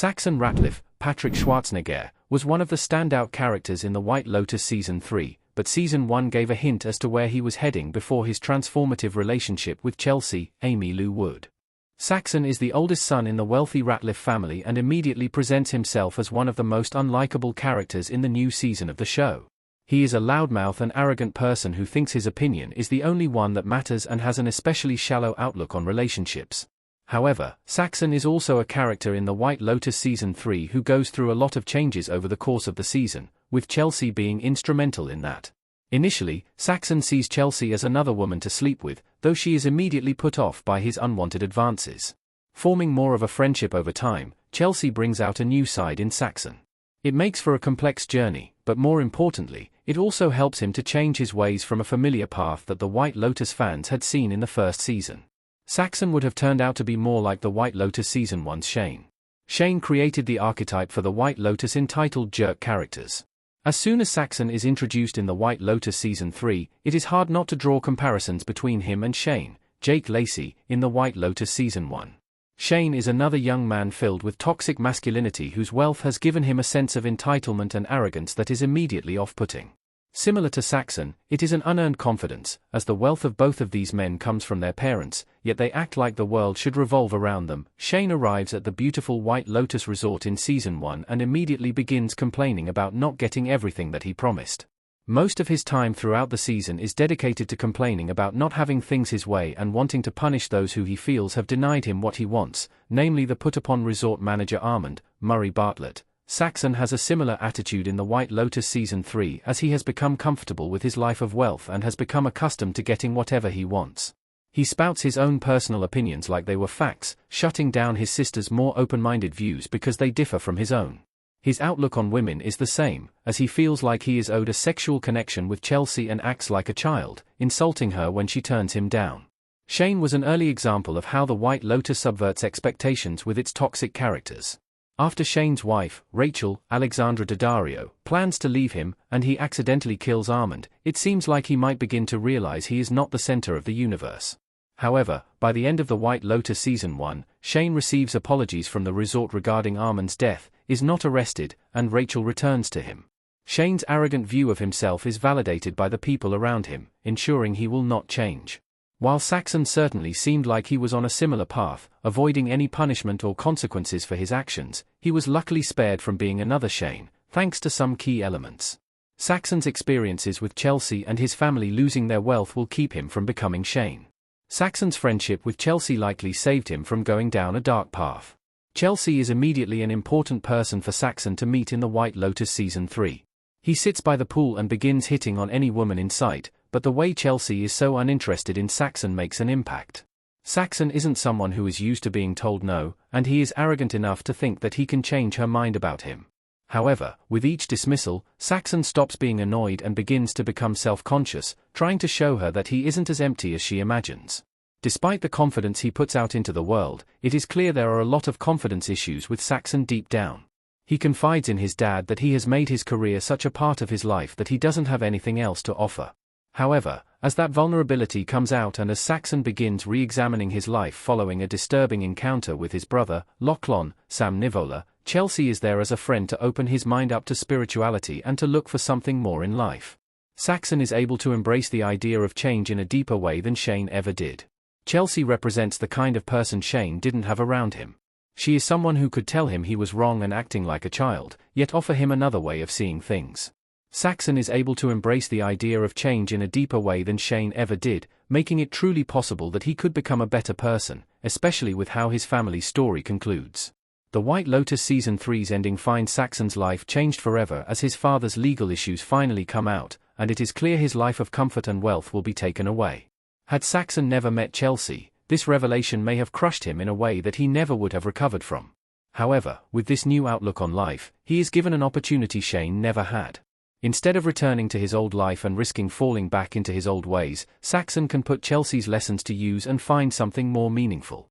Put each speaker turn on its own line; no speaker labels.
Saxon Ratliff, Patrick Schwarzenegger, was one of the standout characters in The White Lotus Season 3, but Season 1 gave a hint as to where he was heading before his transformative relationship with Chelsea, Amy Lou Wood. Saxon is the oldest son in the wealthy Ratliff family and immediately presents himself as one of the most unlikable characters in the new season of the show. He is a loudmouth and arrogant person who thinks his opinion is the only one that matters and has an especially shallow outlook on relationships. However, Saxon is also a character in The White Lotus Season 3 who goes through a lot of changes over the course of the season, with Chelsea being instrumental in that. Initially, Saxon sees Chelsea as another woman to sleep with, though she is immediately put off by his unwanted advances. Forming more of a friendship over time, Chelsea brings out a new side in Saxon. It makes for a complex journey, but more importantly, it also helps him to change his ways from a familiar path that the White Lotus fans had seen in the first season. Saxon would have turned out to be more like the White Lotus Season 1's Shane. Shane created the archetype for the White Lotus entitled jerk characters. As soon as Saxon is introduced in the White Lotus Season 3, it is hard not to draw comparisons between him and Shane, Jake Lacey, in the White Lotus Season 1. Shane is another young man filled with toxic masculinity whose wealth has given him a sense of entitlement and arrogance that is immediately off-putting. Similar to Saxon, it is an unearned confidence, as the wealth of both of these men comes from their parents, yet they act like the world should revolve around them. Shane arrives at the beautiful White Lotus Resort in Season 1 and immediately begins complaining about not getting everything that he promised. Most of his time throughout the season is dedicated to complaining about not having things his way and wanting to punish those who he feels have denied him what he wants, namely the put-upon resort manager Armand, Murray Bartlett. Saxon has a similar attitude in the White Lotus Season 3 as he has become comfortable with his life of wealth and has become accustomed to getting whatever he wants. He spouts his own personal opinions like they were facts, shutting down his sister's more open-minded views because they differ from his own. His outlook on women is the same, as he feels like he is owed a sexual connection with Chelsea and acts like a child, insulting her when she turns him down. Shane was an early example of how the White Lotus subverts expectations with its toxic characters. After Shane's wife, Rachel, Alexandra Daddario, plans to leave him, and he accidentally kills Armand, it seems like he might begin to realize he is not the center of the universe. However, by the end of the White Lotus Season 1, Shane receives apologies from the resort regarding Armand's death, is not arrested, and Rachel returns to him. Shane's arrogant view of himself is validated by the people around him, ensuring he will not change. While Saxon certainly seemed like he was on a similar path, avoiding any punishment or consequences for his actions, he was luckily spared from being another Shane, thanks to some key elements. Saxon's experiences with Chelsea and his family losing their wealth will keep him from becoming Shane. Saxon's friendship with Chelsea likely saved him from going down a dark path. Chelsea is immediately an important person for Saxon to meet in the White Lotus Season 3. He sits by the pool and begins hitting on any woman in sight, but the way Chelsea is so uninterested in Saxon makes an impact. Saxon isn't someone who is used to being told no, and he is arrogant enough to think that he can change her mind about him. However, with each dismissal, Saxon stops being annoyed and begins to become self-conscious, trying to show her that he isn't as empty as she imagines. Despite the confidence he puts out into the world, it is clear there are a lot of confidence issues with Saxon deep down. He confides in his dad that he has made his career such a part of his life that he doesn't have anything else to offer. However, as that vulnerability comes out and as Saxon begins re-examining his life following a disturbing encounter with his brother, Lachlan, Sam Nivola, Chelsea is there as a friend to open his mind up to spirituality and to look for something more in life. Saxon is able to embrace the idea of change in a deeper way than Shane ever did. Chelsea represents the kind of person Shane didn't have around him. She is someone who could tell him he was wrong and acting like a child, yet offer him another way of seeing things. Saxon is able to embrace the idea of change in a deeper way than Shane ever did, making it truly possible that he could become a better person, especially with how his family's story concludes. The White Lotus Season 3's ending finds Saxon's life changed forever as his father's legal issues finally come out, and it is clear his life of comfort and wealth will be taken away. Had Saxon never met Chelsea, this revelation may have crushed him in a way that he never would have recovered from. However, with this new outlook on life, he is given an opportunity Shane never had. Instead of returning to his old life and risking falling back into his old ways, Saxon can put Chelsea's lessons to use and find something more meaningful.